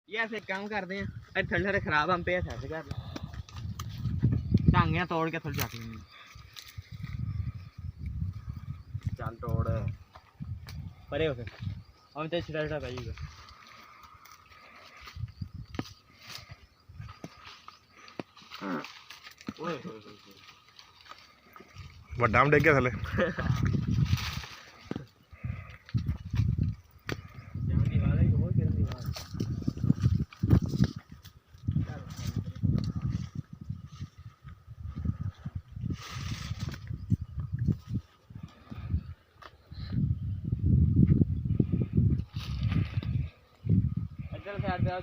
ये ऐसे काम करते हैं ठंडे ठंडे खराब हम पे ऐसे कर टांगियां तोड़ के थोड़ी जाती हैं चल तोड़ परे हो फिर हम तो छिड़ा छिड़ा पाइएगा ਵੱਡਾ ਡਿੱਗ ਗਿਆ ਥੱਲੇ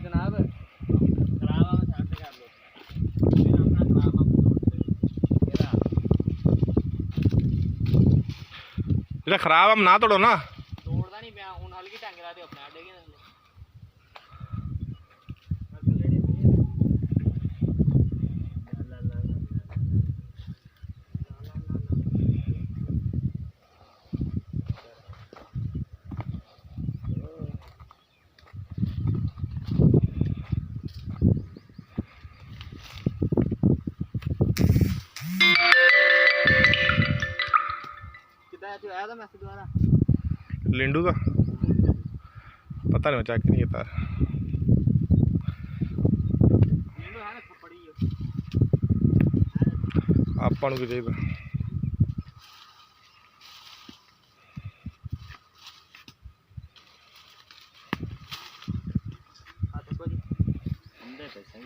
जनाब खराब हम साइड कर लो फिर अपना खराब हम ਜਿਹੜਾ ਖਰਾਬ ਆ ਨਾ ਤੋੜੋ ਨਾ ਤੋੜਦਾ ਨਹੀਂ ਪਿਆ ਹੁਣ ਹਲਕੀ ਢੰਗ ਲਾ ਦੇ ਆਪਣੇ ਆਡੇ ਕੇ आया था मैसेज दोबारा लिंडू का पता नहीं चेक नहीं किया ਆਪਾਂ ਨੂੰ ਕੀ ਚਾਹੀਦਾ ਆ ਦੇਖੋ ਜੀ ਹੁੰਦੇ ਪਏ ਸਹੀ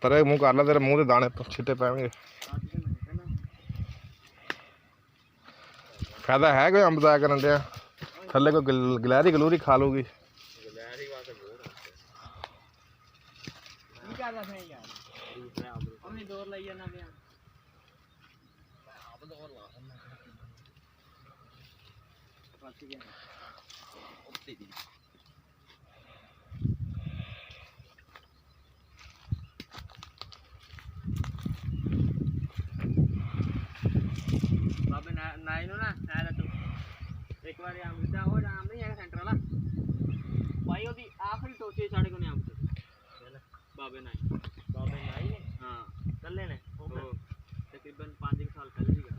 परे मुँह कर ला तेरे मुँह के दाने छिट्टे पैणगे फायदा है कोई अंब दाया करन दिया थल्ले कोई गलैरी गलूरी खा लूगी बाबे नाई नु ना नाई तू एक बार आम दिता हो आम नहीं है सेंटर वाला भाई ओदी आखिरी टोचे साडे को ने आम बाबे नाई ने हां कल्ले ने तकरीबन 5 साल पहले ही गया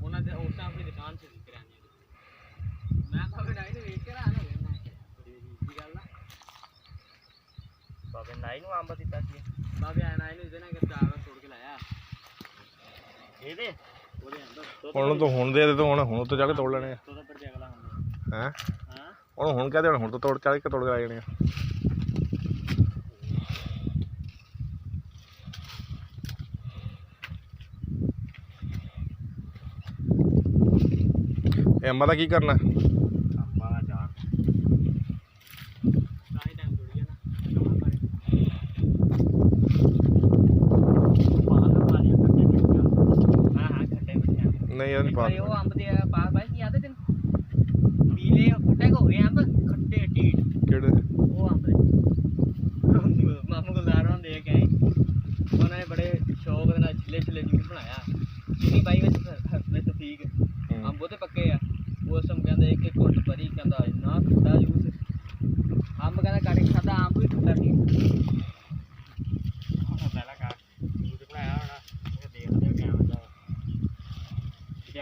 उन्हां दे उस टाइम अपनी दुकान से किराने मैं बाबे नाई ने वेच के आना मैं बड़ी गल ना बाबे नाई नु आम दिता सी बाबे नाई ने देना के चार तोड़ के लाया ਉਹਨੂੰ ਤਾਂ ਹੁਣ ਦੇ ਹੁਣ ਤੋਂ ਜਾ ਕੇ ਤੋੜ ਲੈਣੇ ਆ ਹੈ ਉਹਨੂੰ ਹੁਣ ਕਹਦੇ ਹੁਣ ਤੋਂ ਤੋੜ ਚੱਲ ਕੇ ਤੋੜ ਕੇ ਆ ਜਾਣੇ ਆ ਇਹ ਅੰਬਾਂ ਦਾ ਕੀ ਕਰਨਾ ਅੰਬਾਂ ਦਾ ਚਾਰ ਸਾਰੀ ਟਾਈਮ ਜੁੜੀ ਹੈ ਨਾ नहीं यार नहीं वो अंब दे पास भाई की आते दिन पीले फुटे को गए अंब खट्टे टीट केड़े वो अंब मामू को लार हों दे के उन्होंने बड़े शौक दे नाल छिले छिले जूस बनाया चीनी पाई विच तौफीक अंब ते पक्के आ वो सम कहंदे एक एक घुट भरी कहंदा इन्ना खट्टा जूस अंब कहंदा काटे खादा अंब भी खट्टा सी पहला का जूस बनाया होना देखदे कैमरा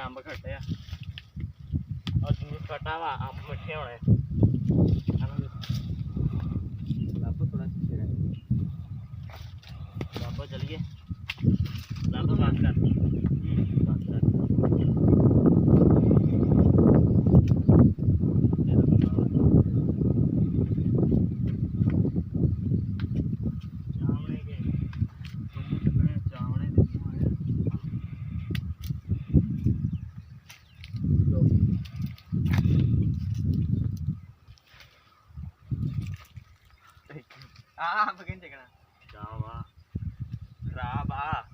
अंब खट्टे और जूस खट्टा वा अंब मिठे होने लापो थोड़ा लापो चलिए लापो बात कर Ah, begini cekna. Jawa. Berapa?